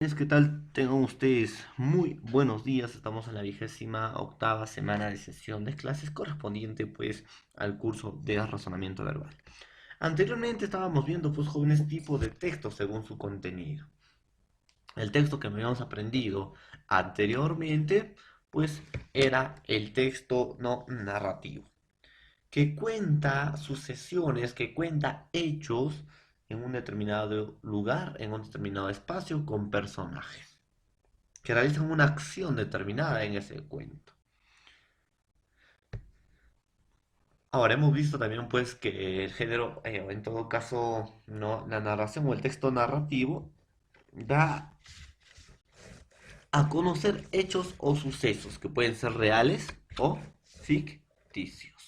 ¿Qué tal? Tengan ustedes muy buenos días. Estamos en la 28ª semana de sesión de clases correspondiente pues al curso de razonamiento verbal. Anteriormente estábamos viendo pues jóvenes tipos de textos según su contenido. El texto que habíamos aprendido anteriormente pues era el texto no narrativo, que cuenta sucesiones, que cuenta hechos en un determinado lugar, en un determinado espacio con personajes que realizan una acción determinada en ese cuento. Ahora hemos visto también pues que el género, en todo caso, no, la narración o el texto narrativo da a conocer hechos o sucesos que pueden ser reales o ficticios.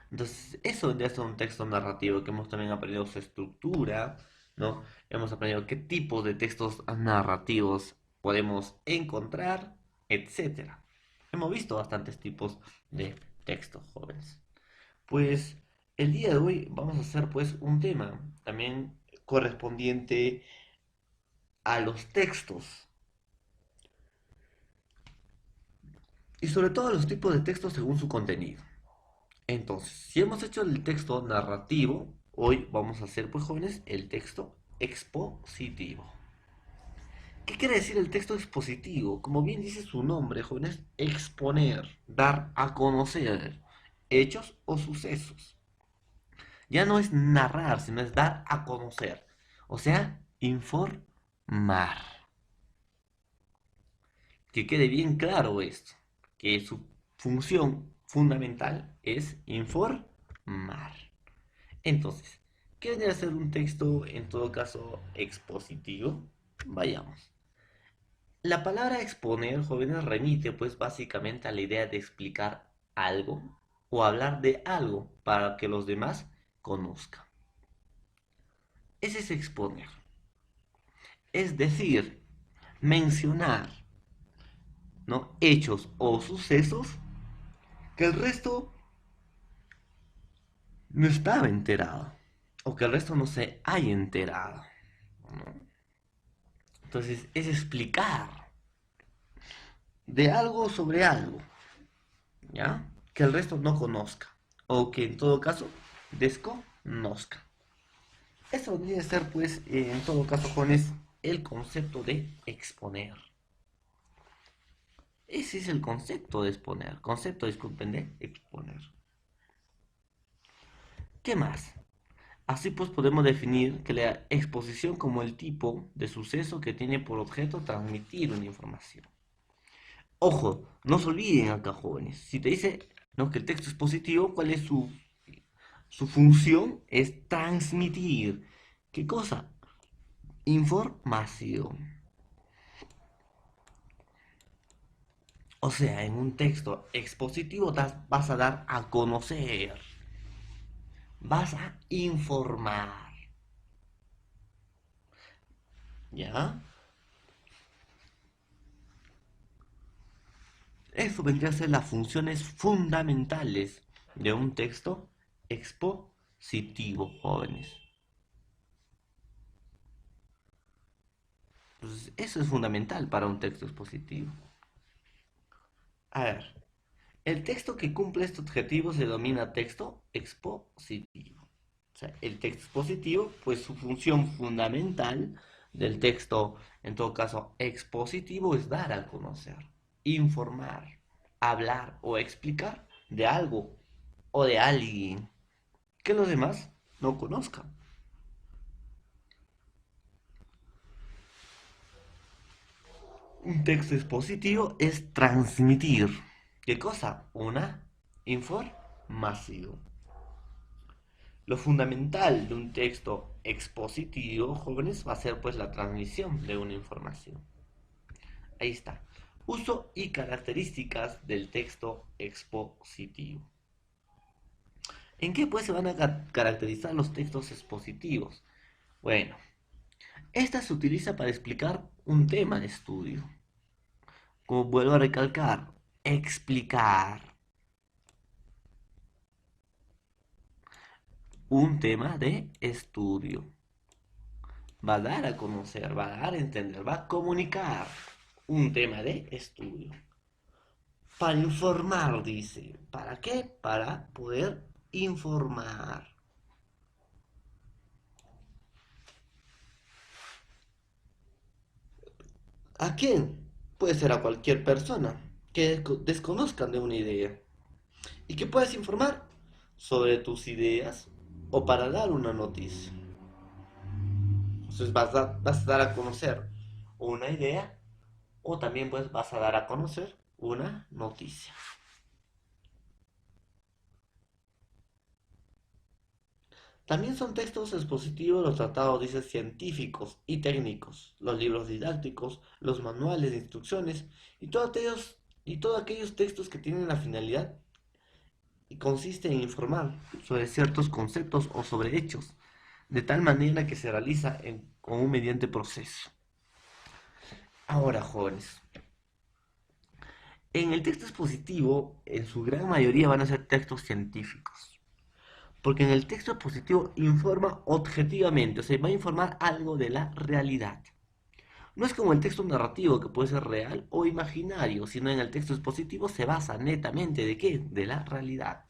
Entonces, eso vendría a ser un texto narrativo que hemos también aprendido su estructura, ¿no? Hemos aprendido qué tipos de textos narrativos podemos encontrar, etcétera. Hemos visto bastantes tipos de textos, jóvenes. Pues el día de hoy vamos a hacer pues un tema también correspondiente a los textos y sobre todo a los tipos de textos según su contenido. Entonces, si hemos hecho el texto narrativo, hoy vamos a hacer, pues jóvenes, el texto expositivo. ¿Qué quiere decir el texto expositivo? Como bien dice su nombre, jóvenes, exponer, dar a conocer hechos o sucesos. Ya no es narrar, sino es dar a conocer. O sea, informar. Que quede bien claro esto, que su función fundamental es informar. Entonces, ¿qué vendría a ser un texto en todo caso expositivo? Vayamos. La palabra exponer, jóvenes, remite pues básicamente a la idea de explicar algo o hablar de algo para que los demás conozcan. Ese es exponer. Es decir, mencionar, ¿no?, hechos o sucesos que el resto no estaba enterado o que el resto no se haya enterado, ¿no? Entonces es explicar de algo sobre algo, ¿ya? Que el resto no conozca o que en todo caso desconozca. Eso debería ser, pues, en todo caso, jóvenes, el concepto de exponer. Ese es el concepto de exponer. Concepto, disculpen, de exponer. ¿Qué más? Así pues podemos definir que la exposición como el tipo de suceso que tiene por objeto transmitir una información. Ojo, no se olviden acá, jóvenes. Si te dice, no, que el texto es positivo, ¿cuál es su función? Es transmitir. ¿Qué cosa? Información. O sea, en un texto expositivo vas a dar a conocer, vas a informar, ¿ya? Eso vendría a ser las funciones fundamentales de un texto expositivo, jóvenes. Entonces, eso es fundamental para un texto expositivo. A ver, el texto que cumple este objetivo se denomina texto expositivo. O sea, el texto expositivo, pues su función fundamental del texto, en todo caso expositivo, es dar a conocer, informar, hablar o explicar de algo o de alguien que los demás no conozcan. Un texto expositivo es transmitir. ¿Qué cosa? Una información. Lo fundamental de un texto expositivo, jóvenes, va a ser pues la transmisión de una información. Ahí está. Uso y características del texto expositivo. ¿En qué pues se van a caracterizar los textos expositivos? Bueno, esta se utiliza para explicar un tema de estudio. Como vuelvo a recalcar, explicar un tema de estudio. va a dar a conocer, va a dar a entender, va a comunicar un tema de estudio. Para informar, dice. ¿Para qué? Para poder informar. ¿A quién? Puede ser a cualquier persona que desconozcan de una idea. ¿Y que puedas informar? Sobre tus ideas o para dar una noticia. Entonces vas a dar a conocer una idea o también pues vas a dar a conocer una noticia. También son textos expositivos los tratados, dice, científicos y técnicos, los libros didácticos, los manuales de instrucciones y todos aquellos textos que tienen la finalidad y consiste en informar sobre ciertos conceptos o sobre hechos, de tal manera que se realiza con un mediante proceso. Ahora, jóvenes, en el texto expositivo, en su gran mayoría van a ser textos científicos. Porque en el texto expositivo informa objetivamente, o sea, va a informar algo de la realidad. No es como el texto narrativo que puede ser real o imaginario, sino en el texto expositivo se basa netamente ¿de qué? De la realidad.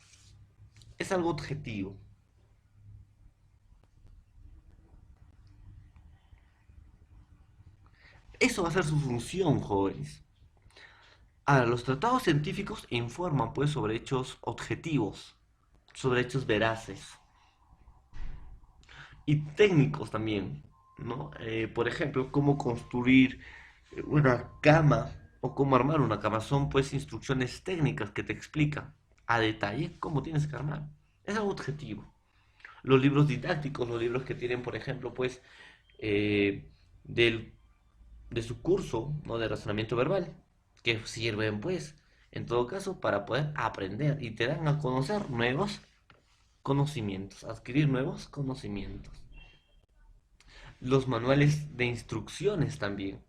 Es algo objetivo. Eso va a ser su función, jóvenes. Ahora, los tratados científicos informan pues sobre hechos objetivos, sobre hechos veraces y técnicos también, ¿no? Por ejemplo, cómo construir una cama o cómo armar una cama. Son pues instrucciones técnicas que te explican a detalle cómo tienes que armar. Es algo objetivo. Los libros didácticos, los libros que tienen, por ejemplo, pues eh, del, de su curso, ¿no? De razonamiento verbal, que sirven pues, en todo caso, para poder aprender y te dan a conocer nuevos conocimientos, adquirir nuevos conocimientos. Los manuales de instrucciones también.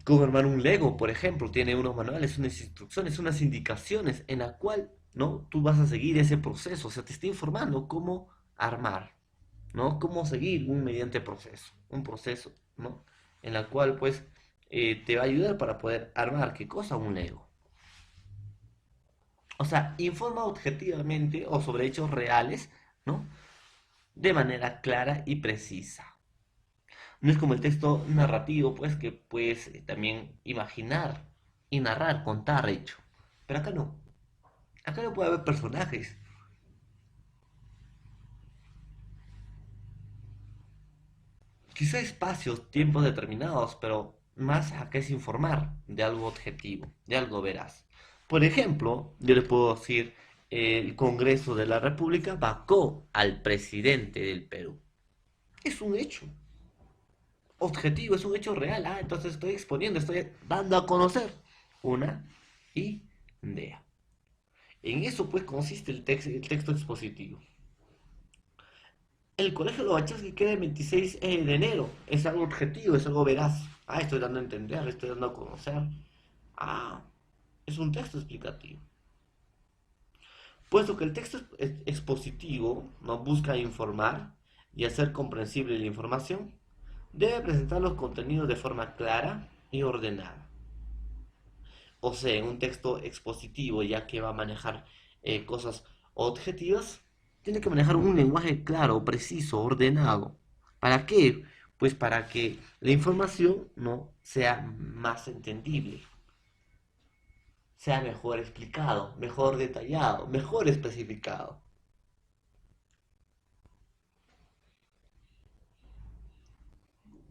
Como armar un Lego, por ejemplo, tiene unos manuales, unas instrucciones, unas indicaciones en la cual, ¿no? Tú vas a seguir ese proceso, o sea, te está informando cómo armar, ¿no? Cómo seguir un mediante proceso, un proceso, ¿no? En la cual, pues, te va a ayudar para poder armar, ¿qué cosa? Un Lego. O sea, informa objetivamente o sobre hechos reales, ¿no? De manera clara y precisa. No es como el texto narrativo, pues, que puedes también imaginar y narrar, contar hecho. Pero acá no. Acá no puede haber personajes. Quizá espacios, tiempos determinados, pero más acá es informar de algo objetivo, de algo veraz. Por ejemplo, yo le puedo decir, el Congreso de la República vacó al presidente del Perú. Es un hecho objetivo, es un hecho real. Ah, entonces estoy exponiendo, estoy dando a conocer una idea. En eso pues consiste el texto expositivo. El colegio Lobachevsky queda el 26 de enero. Es algo objetivo, es algo veraz. Ah, estoy dando a entender, estoy dando a conocer. Ah, es un texto explicativo. Puesto que el texto expositivo no busca informar y hacer comprensible la información, debe presentar los contenidos de forma clara y ordenada. O sea, en un texto expositivo, ya que va a manejar cosas objetivas, tiene que manejar un lenguaje claro, preciso, ordenado. ¿Para qué? Pues para que la información no sea más entendible, sea mejor explicado, mejor detallado, mejor especificado.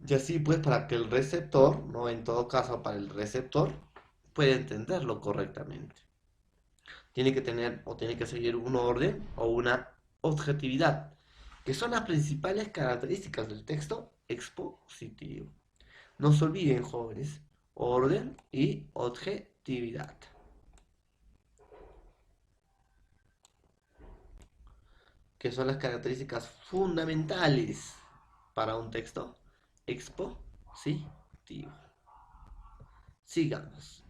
Y así pues para que el receptor, no en todo caso para el receptor, pueda entenderlo correctamente. Tiene que tener o tiene que seguir un orden o una objetividad, que son las principales características del texto expositivo. No se olviden, jóvenes, orden y objetividad, que son las características fundamentales para un texto expositivo. Sigamos.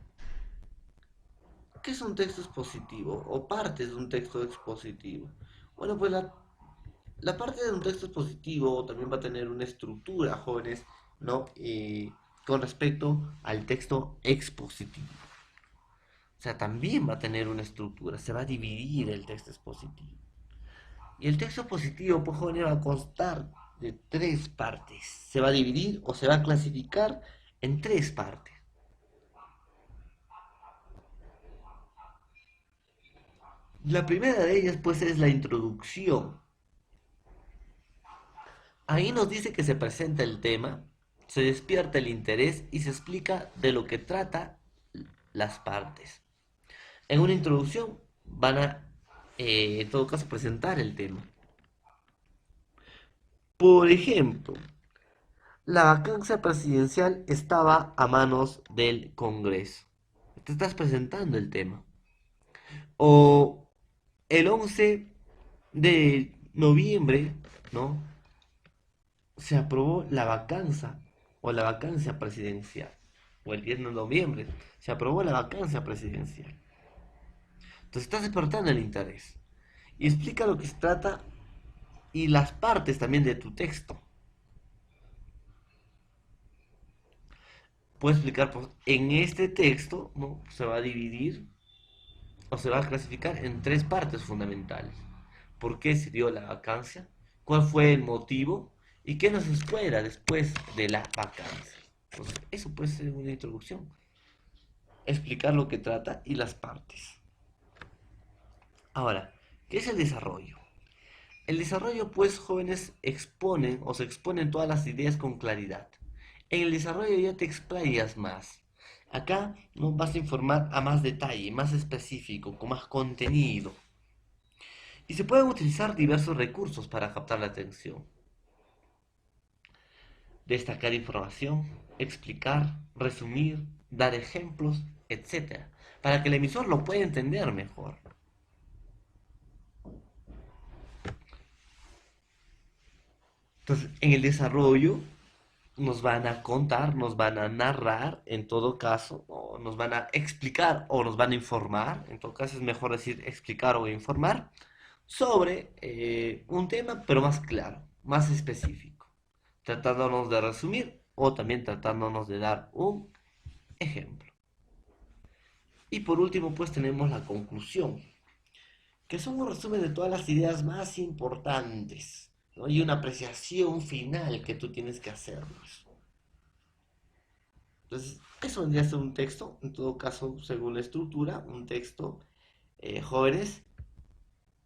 ¿Qué es un texto expositivo o partes de un texto expositivo? Bueno, pues La parte de un texto expositivo también va a tener una estructura, jóvenes, ¿no? Con respecto al texto expositivo. O sea, también va a tener una estructura, se va a dividir el texto expositivo. Y el texto expositivo, pues jóvenes, va a constar de tres partes. Se va a dividir o se va a clasificar en tres partes. La primera de ellas, pues, es la introducción. Ahí nos dice que se presenta el tema, se despierta el interés y se explica de lo que trata las partes. En una introducción van a, en todo caso, presentar el tema. Por ejemplo, la vacancia presidencial estaba a manos del Congreso. Te estás presentando el tema. O el 11 de noviembre, ¿no? Se aprobó la vacancia o la vacancia presidencial. O el 10 de noviembre se aprobó la vacancia presidencial. Entonces estás despertando el interés. Y explica lo que se trata y las partes también de tu texto. Puedo explicar, pues, en este texto, ¿no? Se va a dividir o se va a clasificar en tres partes fundamentales. ¿Por qué se dio la vacancia? ¿Cuál fue el motivo? ¿Y qué nos espera después de la vacancia? Pues eso puede ser una introducción. Explicar lo que trata y las partes. Ahora, ¿qué es el desarrollo? El desarrollo, pues, jóvenes, exponen o se exponen todas las ideas con claridad. En el desarrollo ya te explayas más. Acá no vas a informar a más detalle, más específico, con más contenido. Y se pueden utilizar diversos recursos para captar la atención. Destacar información, explicar, resumir, dar ejemplos, etcétera, para que el emisor lo pueda entender mejor. Entonces, en el desarrollo nos van a contar, nos van a narrar, en todo caso, o nos van a explicar o nos van a informar, en todo caso es mejor decir explicar o informar, sobre un tema, pero más claro, más específico, tratándonos de resumir o también tratándonos de dar un ejemplo. Y por último, pues tenemos la conclusión, que son un resumen de todas las ideas más importantes, ¿no? Y una apreciación final que tú tienes que hacernos. Entonces, eso vendría a ser un texto, en todo caso, según la estructura, un texto, jóvenes,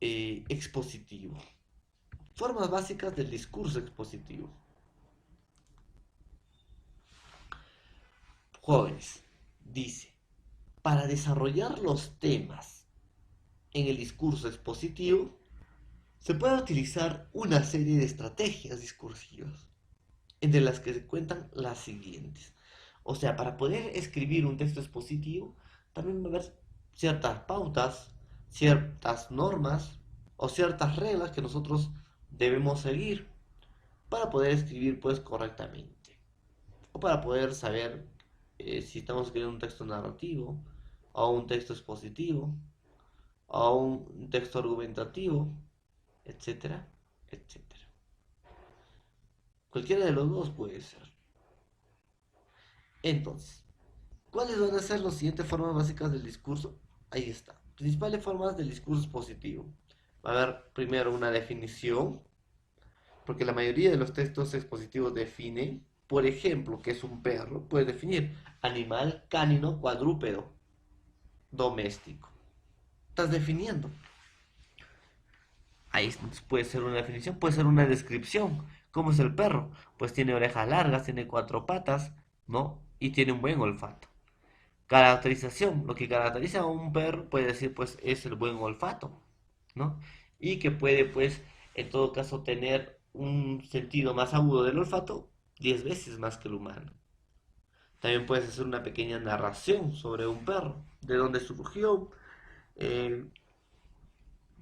expositivo. Formas básicas del discurso expositivo. Jóvenes, dice, para desarrollar los temas en el discurso expositivo, se puede utilizar una serie de estrategias discursivas, entre las que se cuentan las siguientes. O sea, para poder escribir un texto expositivo, también va a haber ciertas pautas, ciertas normas o ciertas reglas que nosotros debemos seguir para poder escribir pues correctamente. O para poder saber si estamos escribiendo un texto narrativo, o un texto expositivo, o un texto argumentativo, etcétera, etcétera. Cualquiera de los dos puede ser. Entonces, ¿cuáles van a ser las siguientes formas básicas del discurso? Ahí está. Principales formas del discurso expositivo. Va a haber primero una definición, porque la mayoría de los textos expositivos definen, por ejemplo, qué es un perro. Puedes definir animal canino cuadrúpedo doméstico. Estás definiendo. Ahí puede ser una definición, puede ser una descripción. ¿Cómo es el perro? Pues tiene orejas largas, tiene cuatro patas, ¿no? Y tiene un buen olfato. Caracterización, lo que caracteriza a un perro puede decir pues es el buen olfato, ¿no? Y que puede pues en todo caso tener un sentido más agudo del olfato 10 veces más que el humano. También puedes hacer una pequeña narración sobre un perro, de dónde surgió, eh,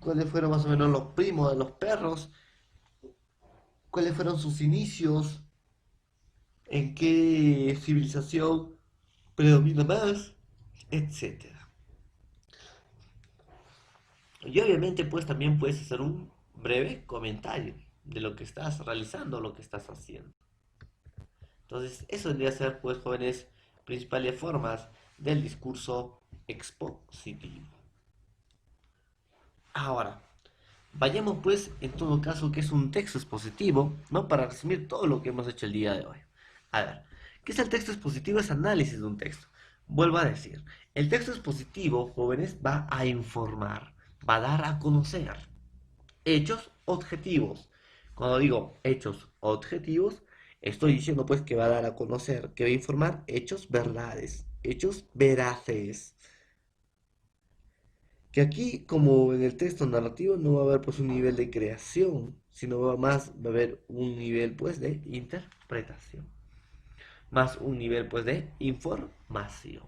cuáles fueron más o menos los primos de los perros, cuáles fueron sus inicios, en qué civilización predomina más, etcétera. Y obviamente pues también puedes hacer un breve comentario de lo que estás realizando, lo que estás haciendo. Entonces, eso debería ser, pues, jóvenes, principales formas del discurso expositivo. Ahora, vayamos pues en todo caso que es un texto expositivo, ¿no? Para resumir todo lo que hemos hecho el día de hoy. A ver, ¿qué es el texto expositivo? Es análisis de un texto. Vuelvo a decir, el texto expositivo, jóvenes, va a informar, va a dar a conocer hechos objetivos. Cuando digo hechos objetivos, estoy diciendo pues que va a dar a conocer, que va a informar hechos verdades, hechos veraces. Que aquí, como en el texto narrativo, no va a haber pues un nivel de creación, sino va a haber un nivel pues de interpretación, más un nivel pues de información.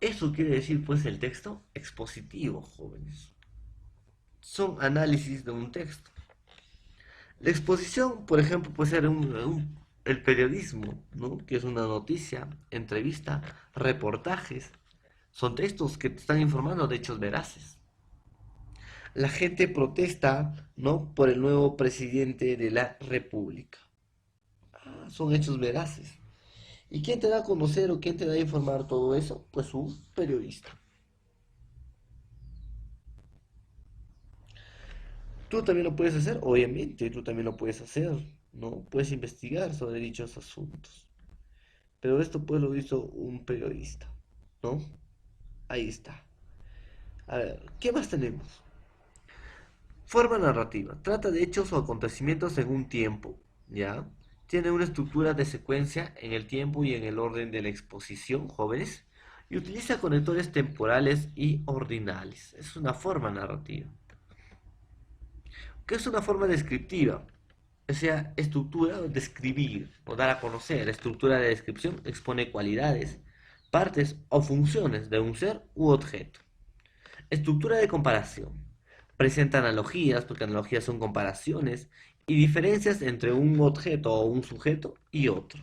Eso quiere decir pues el texto expositivo, jóvenes. Son análisis de un texto. La exposición, por ejemplo, puede ser el periodismo, ¿no? Que es una noticia, entrevista, reportajes. Son textos que te están informando de hechos veraces. La gente protesta, ¿no? Por el nuevo presidente de la República. Ah, son hechos veraces. ¿Y quién te da a conocer o quién te da a informar todo eso? Pues un periodista. Tú también lo puedes hacer, obviamente, tú también lo puedes hacer, ¿no? Puedes investigar sobre dichos asuntos. Pero esto pues lo hizo un periodista, ¿no? Ahí está. A ver, ¿qué más tenemos? Forma narrativa. Trata de hechos o acontecimientos en un tiempo, ¿ya? Tiene una estructura de secuencia en el tiempo y en el orden de la exposición, jóvenes, y utiliza conectores temporales y ordinales. Es una forma narrativa. ¿Qué es una forma descriptiva? O sea, estructura, describir o dar a conocer. Estructura de descripción expone cualidades, partes o funciones de un ser u objeto. Estructura de comparación. Presenta analogías, porque analogías son comparaciones, y diferencias entre un objeto o un sujeto y otro.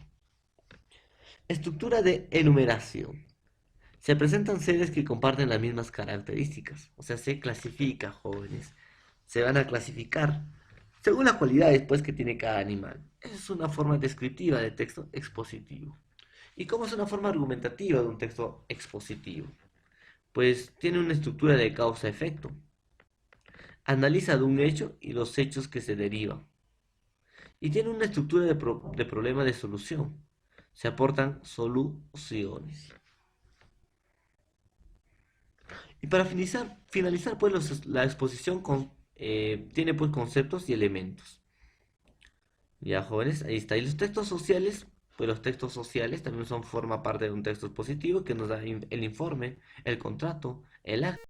Estructura de enumeración. Se presentan seres que comparten las mismas características, o sea, se clasifica, jóvenes. Se van a clasificar según las cualidades pues, que tiene cada animal. Esa es una forma descriptiva de texto expositivo. ¿Y cómo es una forma argumentativa de un texto expositivo? Pues tiene una estructura de causa-efecto. Analiza de un hecho y los hechos que se derivan. Y tiene una estructura de problema de solución. Se aportan soluciones. Y para finalizar pues la exposición tiene pues conceptos y elementos. Ya jóvenes, ahí está. Y los textos sociales, pues los textos sociales también forma parte de un texto expositivo que nos da el informe, el contrato, el acta.